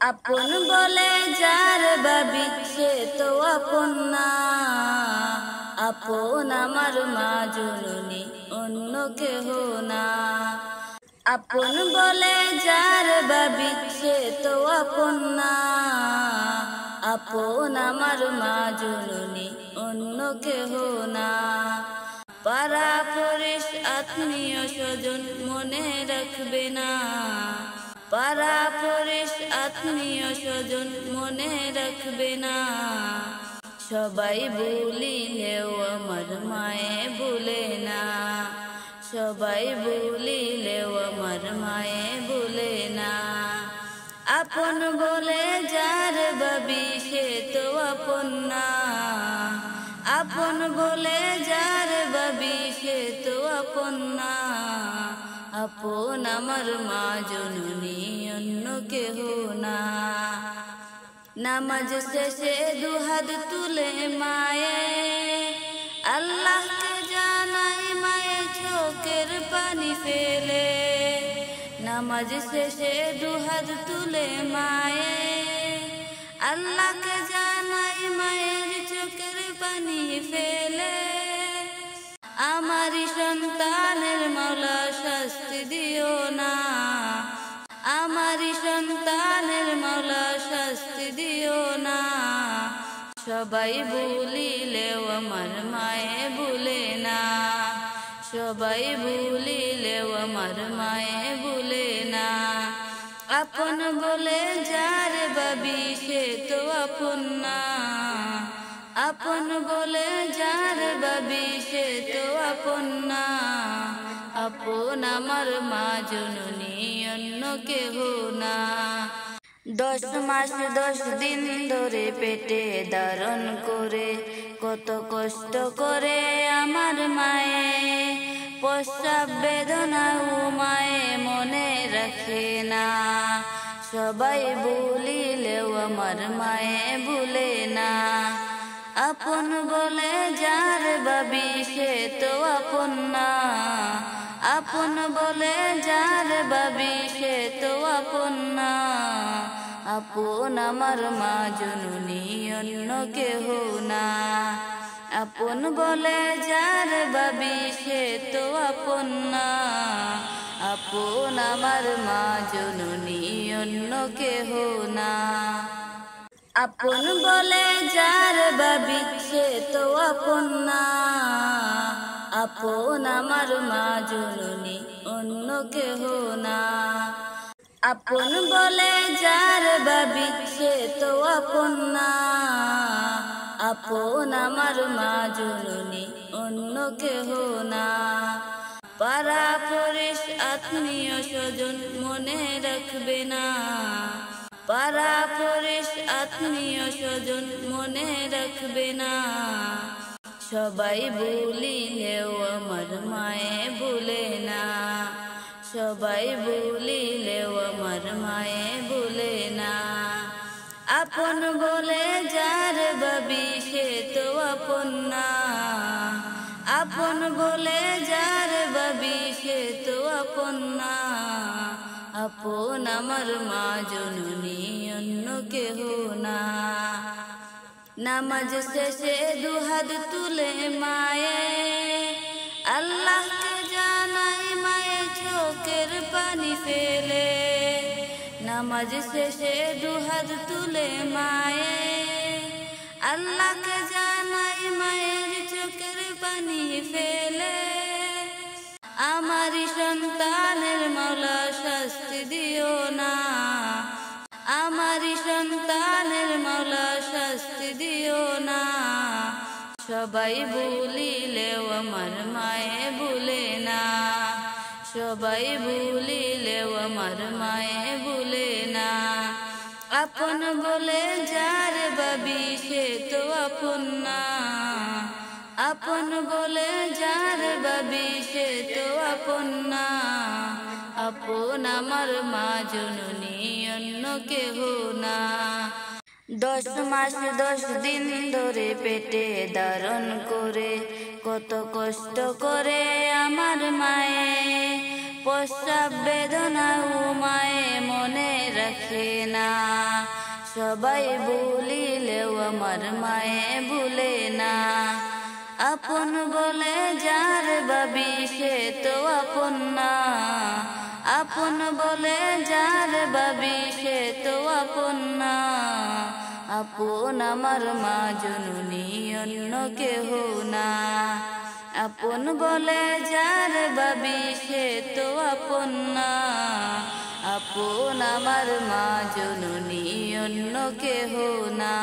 আপন বলে যার ভাবি সে তো আপন না। আপন আমার মা জননী অন্য কেহ না। আপন বলে যার ভাবি সে তো আপন না। আপন আমার মা জননী অন্য কেহ না। পাড়া পড়িশ আত্মীয় স্বজন মনে রাখবে না। পাড়া পড়িশ আত্মীয় স্বজন মনে রাখবে না। সবাই বলিলেও আমার মায়ে ভুলে না। সবাই বলিলেও আমার মায়ে ভুলে না। আপন বলে যার ভাবি সে তো আপন না। আপন বলে যার ভাবি সে তো আপন না। আপন আমার মা জননী অন্য কেহ না। নামাজ শেষে দুহাত তুলে মায়ে আল্লাহকে জানাই মায়ে চোখের পানি ফেলে। নামাজ শেষে দুহাত তুলে মায়ে আল্লাহকে জানাই মায়ের চোখের পানি ফেলে। আমারি সন্তানের মাওলা শাস্তি দিও না। আমারি সন্তানের মাওলা শাস্তি দিও না। সবাই ভুলিলেও আমার মায়ে ভুলে না। সবাই ভুলিলেও আমার মায়ে ভুলে না। আপন বলে যার ভাবি সে তো আপন না। আপন বলে যার ভাবি সে তো আপন না। আপন আমার মা জননী অন্য কেহ না। 10 মাস 10 দিন ধরে পেটে ধারণ করে কত কষ্ট করে আমার মায়ে। প্রসব বেদনা ও মায়ে মনে রাখে না। সবাই ভুলিলেও আমার মায়ে ভুলে না। আপন বলে যার ভাবি সে তো আপন না। আপন বলে যার ভাবি সে তো আপন না। আপন আমার মা জননী অন্য কেহ না। আপন বলে যার ভাবি সে তো আপন না। আপন আমার মা জননী অন্য কেহ না। আপন বলে যার ভাবি সে তো আপন না। আপন আমার মা জননী অন্য কেহ না। আপন বলে যার ভাবি সে তো আপন না। আপন আমার মা জননী অন্য কেহ না। পাড়া পড়িশ আত্মীয় স্বজন মনে রাখবে না। পাড়া পড়িশ আত্মীয় স্বজন মনে রাখবে না। সবাই বলিলেও আমার মায়ে ভুলে না। সবাই বলিলেও আমার মায়ে ভুলে না। আপন বলে যার ভাবি সে তো আপন না। আপন বলে যার ভাবি সে তো আপন না। আপন আমার মা জননী অন্য কেহ না। নামাজ শেষে দুহাত তুলে মায়ে আল্লাহকে জানাই মায়ে চোখের পানি ফেলে। নামাজ শেষে দুহাত তুলে মায়ে আল্লাহকে জানাই মায়ের চোখের পানি ফেলে। আমারি সন্তানের মাওলা শাস্তি দিও না। আমারি সন্তানের মাওলা শাস্তি দিও না। সবাই ভুলিলেও আমার মায়ে ভুলে না। সবাই ভুলিলেও আমার মায়ে ভুলে না। আপন বলে যার ভাবি সে তো আপন না। আপন বলে যার ভাবি সে তো আপন না। আপন আমার মা জননী অন্য কেহ না। 10 মাস 10 দিন ধরে পেটে ধারণ করে কত কষ্ট করে আমার মায়ে। প্রসব বেদনাও মায়ে মনে রাখে না। সবাই ভুলিলেও আমার মায়ে ভুলে না। আপন বলে যার ভাবি সে তো আপন না। আপন বলে যার ভাবি সে তো আপন না। আপন আমার মা জননী অন্য কেহ না। আপন বলে যার ভাবি সে তো আপন না। আপন আমার মা জননী অন্য কেহ না।